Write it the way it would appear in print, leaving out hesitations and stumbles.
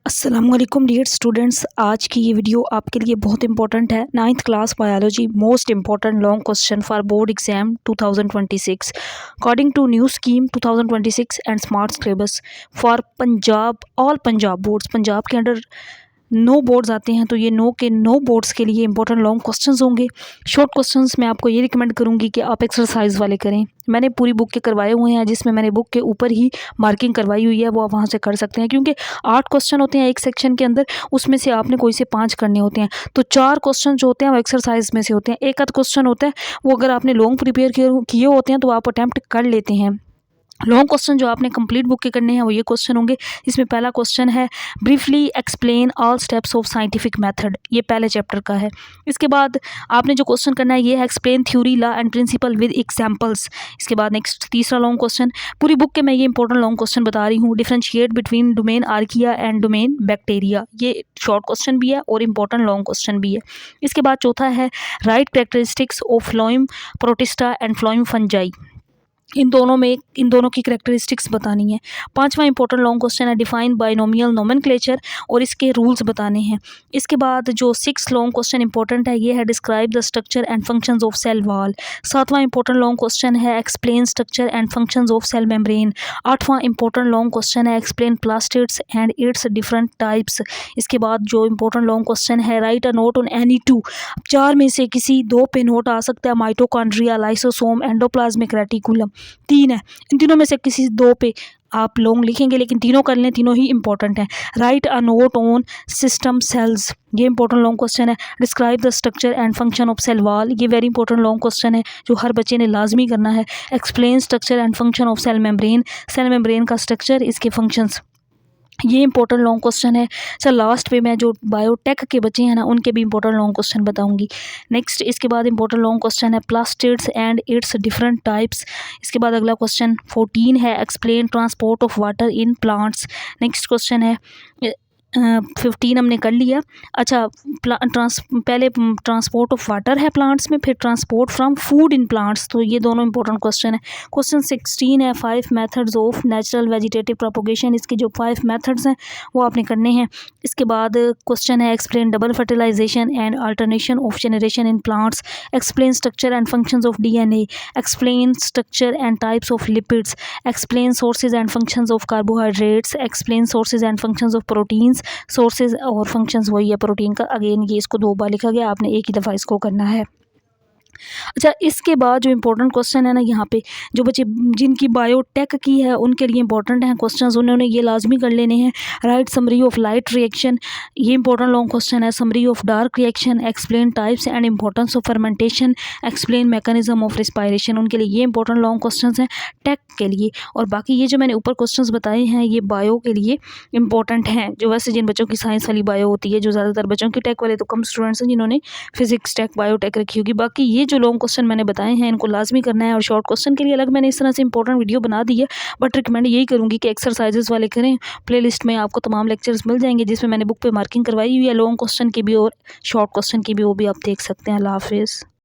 अस्सलाम वालेकुम dear students. आज की ये वीडियो आपके लिए बहुत इंपॉर्टेंट है। 9th class biology most important long question for board exam 2026 according to new scheme 2026 and smart syllabus for Punjab all Punjab boards. Punjab के अंडर 9 बोर्ड्स आते हैं, तो ये 9 के 9 बोर्ड्स के लिए इंपॉर्टेंट लॉन्ग क्वेश्चंस होंगे। शॉर्ट क्वेश्चंस मैं आपको ये रिकमेंड करूँगी कि आप एक्सरसाइज वाले करें। मैंने पूरी बुक के करवाए हुए हैं, जिसमें मैंने बुक के ऊपर ही मार्किंग करवाई हुई है, वो आप वहाँ से कर सकते हैं। क्योंकि 8 क्वेश्चन होते हैं एक सेक्शन के अंदर, उसमें से आपने कोई से 5 करने होते हैं। तो 4 क्वेश्चन जो होते हैं वो एक्सरसाइज में से होते हैं। एक आध क्वेश्चन होता है वो अगर आपने लॉन्ग प्रिपेयर किए होते हैं तो आप अटैम्प्ट कर लेते हैं। लॉन्ग क्वेश्चन जो आपने कंप्लीट बुक के करने हैं वो ये क्वेश्चन होंगे। इसमें पहला क्वेश्चन है briefly explain all steps of scientific method, ये पहले चैप्टर का है। इसके बाद आपने जो क्वेश्चन करना है ये है explain theory law and principle with examples. इसके बाद नेक्स्ट तीसरा लॉन्ग क्वेश्चन, पूरी बुक के मैं ये इंपॉर्टेंट लॉन्ग क्वेश्चन बता रही हूँ। Differentiate between domain archaea and domain bacteria, ये शॉर्ट क्वेश्चन भी है और इंपॉर्टेंट लॉन्ग क्वेश्चन भी है। इसके बाद चौथा है right characteristics of phloem protista and phloem fungi, इन दोनों की करेक्टरिस्टिक्स बतानी है। पांचवा इंपॉर्टेंट लॉन्ग क्वेश्चन है डिफाइन बाइनोमियल नोमेनक्लेचर और इसके रूल्स बताने हैं। इसके बाद जो 6 लॉन्ग क्वेश्चन इंपॉर्टेंट है ये है describe the structure and functions of cell wall. 7वां इंपॉर्टेंट लॉन्ग क्वेश्चन है explain structure and functions of cell membrane. 8वां इंपॉर्टेंट लॉन्ग क्वेश्चन है explain plastids and its different types. इसके बाद जो इंपॉर्टेंट लॉन्ग क्वेश्चन है write a note on any 2, 4 में से किसी 2 पे नोट आ सकता है। माइटोकॉन्ड्रिया, लाइसोसोम, एंडोप्लाज्मिक रेटिकुलम 3 है, इन तीनों में से किसी 2 पे आप लॉन्ग लिखेंगे, लेकिन तीनों कर लें, तीनों ही इंपॉर्टेंट हैं। Write a note on system cells, ये इंपॉर्टेंट लॉन्ग क्वेश्चन है। Describe the structure and function of cell wall, ये वेरी इंपॉर्टेंट लॉन्ग क्वेश्चन है जो हर बच्चे ने लाजमी करना है। Explain structure and function of cell membrane, cell membrane का स्ट्रक्चर, इसके फंक्शंस, ये इंपॉर्टेंट लॉन्ग क्वेश्चन है। सर लास्ट पे मैं जो बायोटेक के बच्चे हैं ना उनके भी इंपॉर्टेंट लॉन्ग क्वेश्चन बताऊंगी। नेक्स्ट इसके बाद इंपॉर्टेंट लॉन्ग क्वेश्चन है plastids and its different types. इसके बाद अगला क्वेश्चन 14 है explain transport of water in plants. Next question है 15 हमने कर लिया। अच्छा, पहले ट्रांसपोर्ट ऑफ वाटर है प्लांट्स में, फिर transport from food in plants, तो ये दोनों इंपॉर्टेंट क्वेश्चन है। क्वेश्चन 16 है 5 methods of natural vegetative propagation, इसके जो 5 मेथड्स हैं वो आपने करने हैं। इसके बाद क्वेश्चन है explain double fertilisation and alternation of generation in plants. Explain structure and functions of DNA. Explain structure and types of lipids. Explain sources and functions of carbohydrates. Explain sources and functions of proteins. Sources और functions वही है protein का, again ये इसको 2 बार लिखा गया, आपने एक ही दफ़ा इसको करना है। अच्छा, इसके बाद जो इंपॉर्टेंट क्वेश्चन है ना, यहाँ पे जो बच्चे जिनकी बायोटेक की है उनके लिए इंपॉर्टेंट हैं क्वेश्चंस, उन्होंने ये लाजमी कर लेने हैं। Right summary of light reaction, ये इंपॉर्टेंट लॉन्ग क्वेश्चन है। Summary of dark reaction. Explain types and importance of fermentation. Explain mechanism of respiration, उनके लिए ये इंपॉर्टेंट लॉन्ग क्वेश्चन हैं टेक के लिए। और बाकी ये जो मैंने ऊपर क्वेश्चन बताए हैं ये बायो के लिए इंपॉर्टेंट हैं, जो वैसे जिन बच्चों की साइंस वाली बायो होती है, जो ज़्यादातर बच्चों की टेक वाले तो कम स्टूडेंट्स हैं जिन्होंने फिजिक्स टेक बायोटेक रखी होगी। बाकी ये जो लॉन्ग क्वेश्चन मैंने बताए हैं इनको लाजमी करना है। और शॉर्ट क्वेश्चन के लिए अलग मैंने इस तरह से इंपॉर्टेंट वीडियो बना दी है, बट रिकमेंड यही करूँगी कि एक्सरसाइजेस वाले करें। प्लेलिस्ट में आपको तमाम लेक्चर्स मिल जाएंगे जिसमें मैंने बुक पे मार्किंग करवाई हुई है लॉन्ग क्वेश्चन की भी और शॉर्ट क्वेश्चन की भी, वो भी आप देख सकते हैं। अल्लाह हाफिज़।